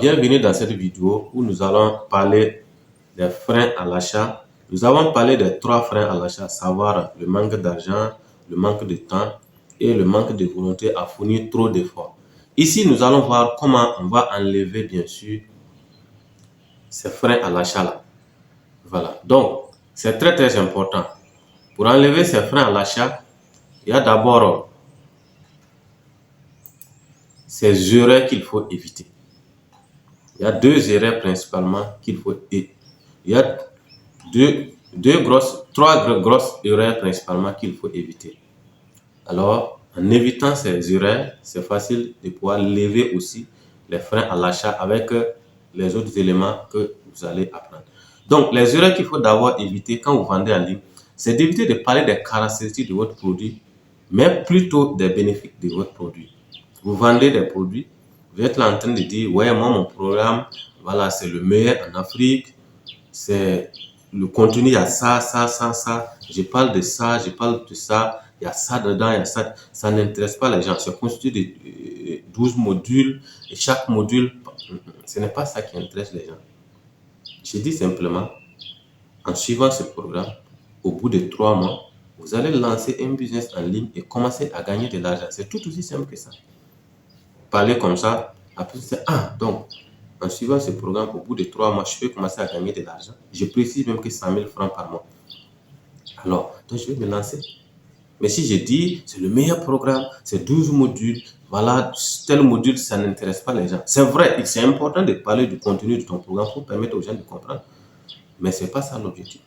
bienvenue dans cette vidéo où nous allons parler des freins à l'achat. Nous avons parlé des 3 freins à l'achat, à savoir le manque d'argent, le manque de temps et le manque de volonté à fournir trop d'efforts. Ici, nous allons voir comment on va enlever, bien sûr, ces freins à l'achat-là. Voilà, donc c'est très important. Pour enlever ces freins à l'achat, il y a d'abord ces erreurs qu'il faut éviter. Il y a 2 erreurs principalement qu'il faut éviter. Il y a 3 grosses erreurs principalement qu'il faut éviter. Alors, en évitant ces erreurs, c'est facile de pouvoir lever aussi les freins à l'achat avec les autres éléments que vous allez apprendre. Donc, les erreurs qu'il faut d'abord éviter quand vous vendez en ligne, c'est d'éviter de parler des caractéristiques de votre produit, mais plutôt des bénéfices de votre produit. Vous vendez des produits, vous êtes là en train de dire, ouais, moi, mon programme, voilà, c'est le meilleur en Afrique, c'est le contenu, il y a ça. Je parle de ça, je parle de ça, il y a ça dedans, il y a ça. Ça n'intéresse pas les gens. C'est constitué de 12 modules et chaque module, ce n'est pas ça qui intéresse les gens. Je dis simplement, en suivant ce programme, au bout de 3 mois, vous allez lancer un business en ligne et commencer à gagner de l'argent. C'est tout aussi simple que ça. Parler comme ça, après c'est donc en suivant ce programme, au bout de 3 mois, je peux commencer à gagner de l'argent. Je précise même que 100 000 francs par mois. Alors, donc je vais me lancer. Mais si je dis, c'est le meilleur programme, c'est 12 modules, voilà, tel module, ça n'intéresse pas les gens. C'est vrai, c'est important de parler du contenu de ton programme pour permettre aux gens de comprendre. Mais ce n'est pas ça l'objectif.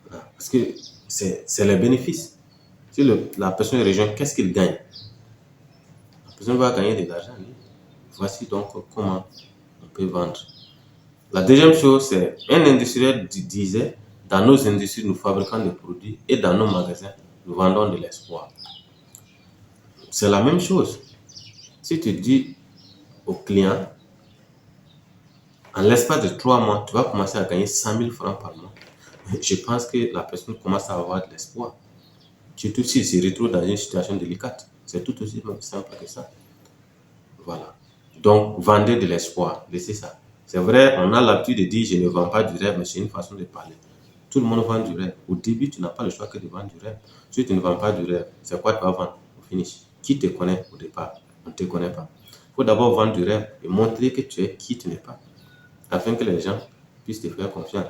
Parce que c'est les bénéfices. Si la personne est région, qu'est-ce qu'il gagne? La personne va gagner de l'argent. Voici donc comment on peut vendre. La deuxième chose, c'est un industriel disait, dans nos industries, nous fabriquons des produits et dans nos magasins, nous vendons de l'espoir. C'est la même chose. Si tu dis au client, en l'espace de 3 mois, tu vas commencer à gagner 100 000 francs par mois, je pense que la personne commence à avoir de l'espoir. Surtout s'il se retrouve dans une situation délicate. C'est tout aussi simple que ça. Voilà. Donc, vendez de l'espoir. Laissez ça. C'est vrai, on a l'habitude de dire je ne vends pas du rêve, mais c'est une façon de parler. Tout le monde vend du rêve. Au début, tu n'as pas le choix que de vendre du rêve. Si tu ne vends pas du rêve, c'est quoi tu vas vendre au finish? Qui te connaît au départ? On ne te connaît pas. Il faut d'abord vendre du rêve et montrer que tu es qui tu n'es pas, afin que les gens puissent te faire confiance.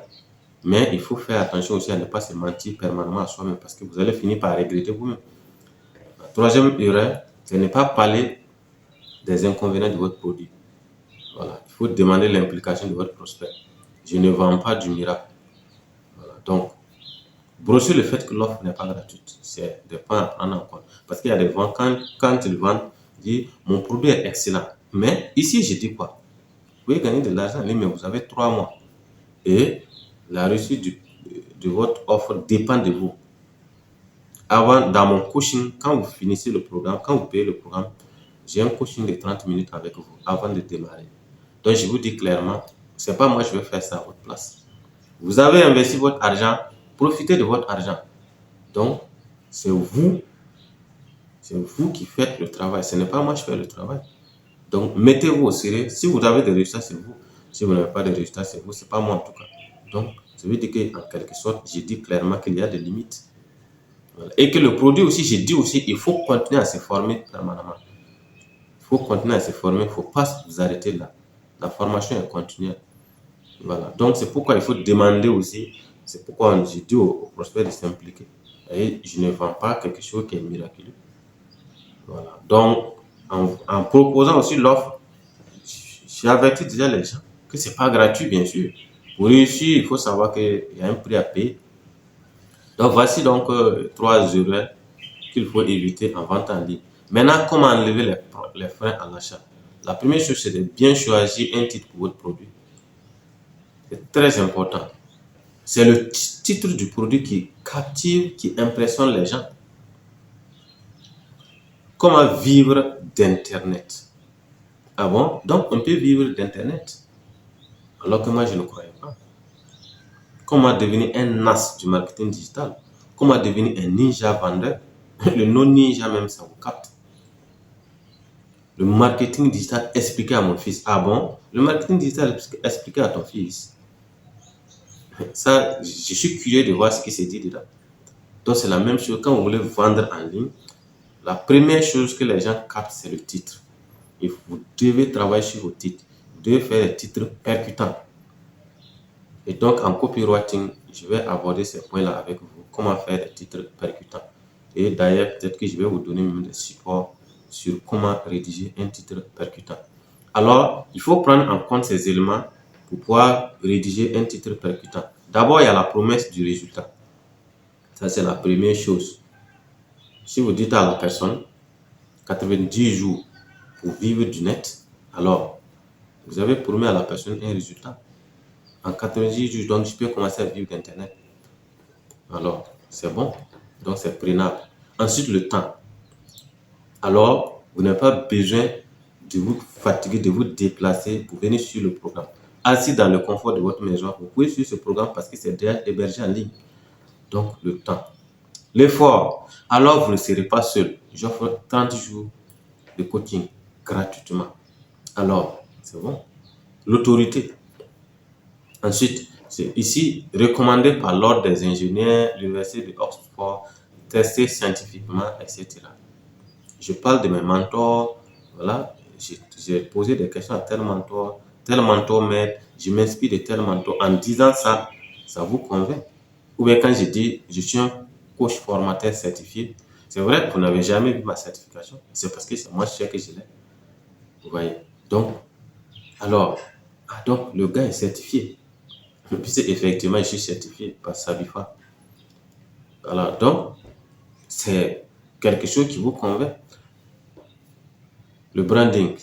Mais il faut faire attention aussi à ne pas se mentir permanemment à soi-même parce que vous allez finir par regretter vous-même. La troisième erreur, c'est ne pas parler des inconvénients de votre produit. Voilà. Il faut demander l'implication de votre prospect. Je ne vends pas du miracle. Voilà. Donc, brosser le fait que l'offre n'est pas gratuite, c'est des points à prendre en compte. Parce qu'il y a des ventes, quand ils vendent, ils disent mon produit est excellent. Mais ici, je dis quoi? Vous pouvez gagner de l'argent, mais vous avez 3 mois. Et la réussite de votre offre dépend de vous. Avant, dans mon coaching, quand vous finissez le programme, quand vous payez le programme, j'ai un coaching de 30 minutes avec vous avant de démarrer. Donc, je vous dis clairement, c'est pas moi je vais faire ça à votre place. Vous avez investi votre argent, profitez de votre argent. Donc, c'est vous qui faites le travail. Ce n'est pas moi qui fais le travail. Donc, mettez-vous au sérieux. Si vous avez des résultats, c'est vous. Si vous n'avez pas de résultats, c'est vous. C'est pas moi en tout cas. Donc, ça veut dire qu'en quelque sorte, j'ai dit clairement qu'il y a des limites. Voilà. Et que le produit aussi, j'ai dit aussi, il faut continuer à se former permanemment. Il faut continuer à se former. Il ne faut pas vous arrêter là. La formation est continuelle. Voilà. Donc, c'est pourquoi il faut demander aussi. C'est pourquoi j'ai dit aux prospects de s'impliquer. Et je ne vends pas quelque chose qui est miraculeux. Voilà. Donc, en proposant aussi l'offre, j'ai averti déjà les gens que ce n'est pas gratuit, bien sûr. Pour réussir, il faut savoir qu'il y a un prix à payer. Donc, voici donc 3 erreurs qu'il faut éviter en vente en ligne. Maintenant, comment enlever les freins à l'achat? La première chose, c'est de bien choisir un titre pour votre produit. C'est très important. C'est le titre du produit qui captive, qui impressionne les gens. Comment vivre d'Internet? Ah bon? Donc, on peut vivre d'Internet. Alors que moi, je ne croyais pas. Comment devenir un as du marketing digital? Comment devenir un ninja vendeur? Le nom ninja même, ça vous capte. Le marketing digital expliqué à mon fils. Ah bon? Le marketing digital expliqué à ton fils. Ça, je suis curieux de voir ce qui se dit dedans. Donc, c'est la même chose quand vous voulez vendre en ligne. La première chose que les gens captent, c'est le titre. Et vous devez travailler sur vos titres. Vous devez faire des titres percutants. Et donc, en copywriting, je vais aborder ces points-là avec vous. Comment faire des titres percutants. Et d'ailleurs, peut-être que je vais vous donner même des supports sur comment rédiger un titre percutant. Alors, il faut prendre en compte ces éléments pour pouvoir rédiger un titre percutant. D'abord, il y a la promesse du résultat. Ça, c'est la première chose. Si vous dites à la personne 90 jours pour vivre du net, alors vous avez promis à la personne un résultat. En 90 jours, donc je peux commencer à vivre d'Internet. Alors, c'est bon. Donc, c'est prenable. Ensuite, le temps. Alors, vous n'avez pas besoin de vous fatiguer, de vous déplacer pour venir sur le programme. Assis dans le confort de votre maison, vous pouvez suivre ce programme parce que c'est déjà hébergé en ligne. Donc, le temps. L'effort. Alors, vous ne serez pas seul. J'offre 30 jours de coaching gratuitement. Alors, c'est bon. L'autorité. Ensuite, c'est ici recommandé par l'Ordre des ingénieurs, l'Université de Oxford, testé scientifiquement, etc. Je parle de mes mentors. Voilà, j'ai posé des questions à tel mentor m'aide, je m'inspire de tel mentor. En disant ça, ça vous convainc. Ou bien quand je dis, je suis un coach formateur certifié, c'est vrai que vous n'avez jamais vu ma certification, c'est parce que c'est moi je sais que je l'ai. Vous voyez. Donc, alors, donc le gars est certifié. Puisque effectivement, je suis certifié par Sabifa. Voilà, donc, c'est quelque chose qui vous convainc. Le branding.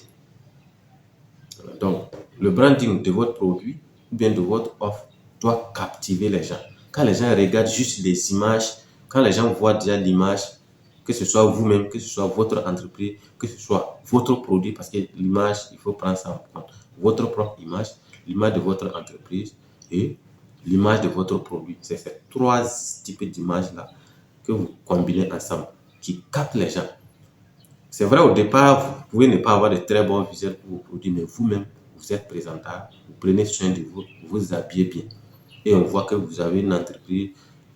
Donc, le branding de votre produit ou bien de votre offre doit captiver les gens. Quand les gens regardent juste les images, quand les gens voient déjà l'image, que ce soit vous-même, que ce soit votre entreprise, que ce soit votre produit, parce que l'image, il faut prendre ça en compte. Votre propre image, l'image de votre entreprise et l'image de votre produit. C'est ces trois types d'images-là que vous combinez ensemble, qui captent les gens. C'est vrai, au départ, vous pouvez ne pas avoir de très bons visuels pour vos produits, mais vous-même, vous êtes présentable, vous prenez soin de vous, vous vous habillez bien. Et on voit que vous avez une entreprise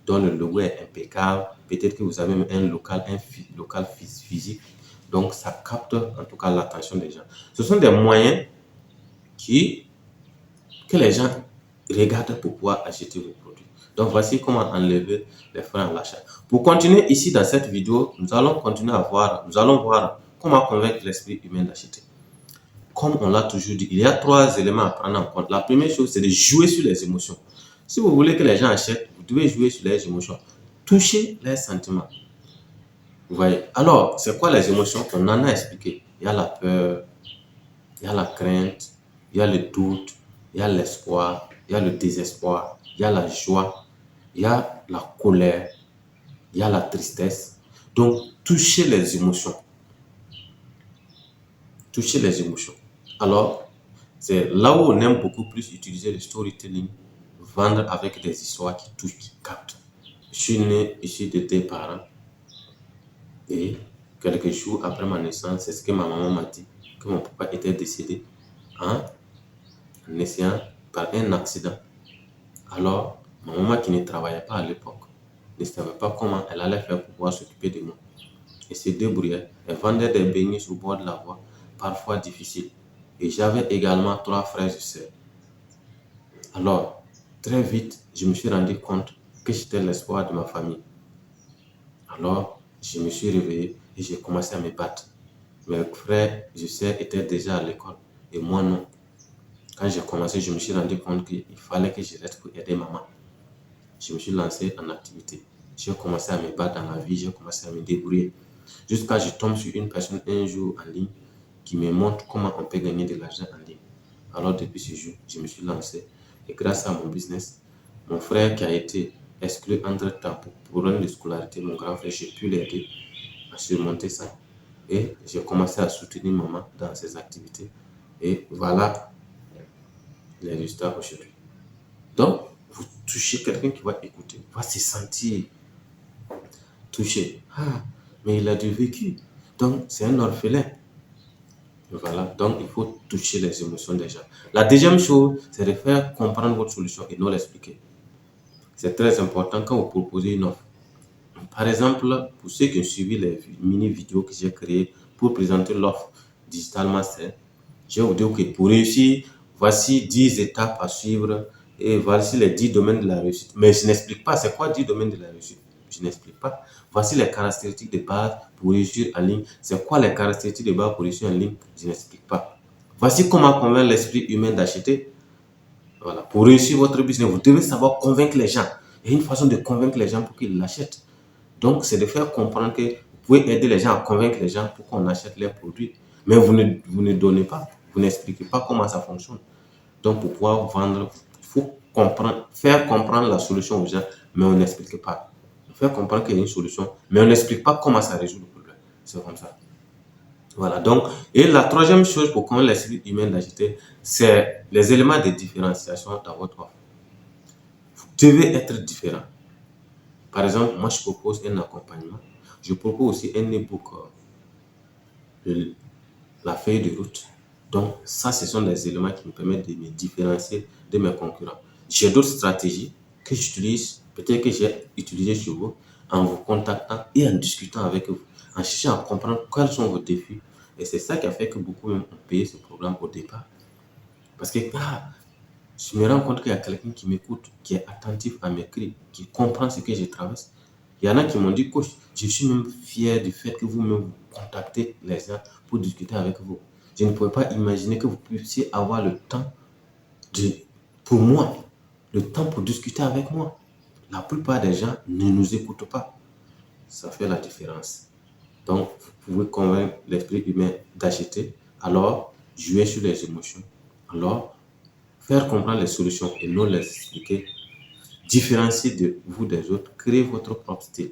dont le logo est impeccable. Peut-être que vous avez même un local physique. Donc, ça capte en tout cas l'attention des gens. Ce sont des moyens que les gens regardent pour pouvoir acheter vos produits. Donc, voici comment enlever les freins à l'achat. Pour continuer ici dans cette vidéo, nous allons voir comment convaincre l'esprit humain d'acheter. Comme on l'a toujours dit, il y a trois éléments à prendre en compte. La première chose, c'est de jouer sur les émotions. Si vous voulez que les gens achètent, vous devez jouer sur les émotions. Toucher les sentiments. Vous voyez? Alors, c'est quoi les émotions? On en a expliqué. Il y a la peur, il y a la crainte, il y a le doute, il y a l'espoir, il y a le désespoir, il y a la joie, il y a la colère, il y a la tristesse. Donc, toucher les émotions. Toucher les émotions. Alors, c'est là où on aime beaucoup plus utiliser le storytelling, vendre avec des histoires qui touchent, qui captent. Je suis né ici de deux parents et quelques jours après ma naissance, c'est ce que ma maman m'a dit, que mon papa était décédé en essayant par un accident. Alors, ma maman qui ne travaillait pas à l'époque, ne savait pas comment elle allait faire pour pouvoir s'occuper de moi. Et se débrouillait. Elle vendait des beignets sur le bord de la voie, parfois difficile. Et j'avais également trois frères et sœurs. Alors, très vite, je me suis rendu compte que j'étais l'espoir de ma famille. Alors, je me suis réveillé et j'ai commencé à me battre. Mes frères et sœurs étaient déjà à l'école et moi non. Quand j'ai commencé, je me suis rendu compte qu'il fallait que je reste pour aider maman. Je me suis lancé en activité. J'ai commencé à me battre dans la vie, j'ai commencé à me débrouiller. Jusqu'à ce que je tombe sur une personne un jour en ligne qui me montre comment on peut gagner de l'argent en ligne. Alors depuis ce jour, je me suis lancé. Et grâce à mon business, mon frère qui a été exclu entre-temps pour problème de scolarité, mon grand frère, j'ai pu l'aider à surmonter ça. Et j'ai commencé à soutenir maman dans ses activités. Et voilà les résultats aujourd'hui. Donc, vous touchez quelqu'un qui va écouter, va se sentir touché. Ah, mais il a du vécu. Donc, c'est un orphelin. Voilà, donc il faut toucher les émotions des gens. La deuxième chose, c'est de faire comprendre votre solution et non l'expliquer. C'est très important quand vous proposez une offre. Par exemple, pour ceux qui ont suivi les mini-vidéos que j'ai créées pour présenter l'offre Digital Master, je vais vous dire que pour réussir, voici 10 étapes à suivre et voici les 10 domaines de la réussite. Mais je n'explique pas c'est quoi 10 domaines de la réussite. Je n'explique pas. Voici les caractéristiques de base pour réussir en ligne. C'est quoi les caractéristiques de base pour réussir en ligne? Je n'explique pas. Voici comment convaincre l'esprit humain d'acheter. Voilà. Pour réussir votre business, vous devez savoir convaincre les gens. Il y a une façon de convaincre les gens pour qu'ils l'achètent. Donc, c'est de faire comprendre que vous pouvez aider les gens à convaincre les gens pour qu'on achète leurs produits. Mais vous ne donnez pas, vous n'expliquez pas comment ça fonctionne. Donc, pour pouvoir vendre, il faut comprendre, faire comprendre la solution aux gens, mais on n'explique pas. Faire comprendre qu'il y a une solution, mais on n'explique pas comment ça résout le problème. C'est comme ça. Voilà. Donc, et la troisième chose pour convaincre l'esprit humain d'acheter, c'est les éléments de différenciation dans votre offre. Vous devez être différent. Par exemple, moi, je propose un accompagnement. Je propose aussi un e-book, la feuille de route. Donc, ça, ce sont des éléments qui me permettent de me différencier de mes concurrents. J'ai d'autres stratégies que j'utilise, peut-être que j'ai utilisées chez vous, en vous contactant et en discutant avec vous, en cherchant à comprendre quels sont vos défis. Et c'est ça qui a fait que beaucoup ont payé ce programme au départ. Parce que je me rends compte qu'il y a quelqu'un qui m'écoute, qui est attentif à mes cris, qui comprend ce que je traverse. Il y en a qui m'ont dit, coach, je suis même fier du fait que vous-même vous contactez les gens pour discuter avec vous. Je ne pouvais pas imaginer que vous puissiez avoir le temps pour moi, le temps pour discuter avec moi. La plupart des gens ne nous écoutent pas. Ça fait la différence. Donc, vous pouvez convaincre l'esprit humain d'acheter, alors jouer sur les émotions, alors faire comprendre les solutions et non les expliquer, différencier de vous des autres, créer votre propre style.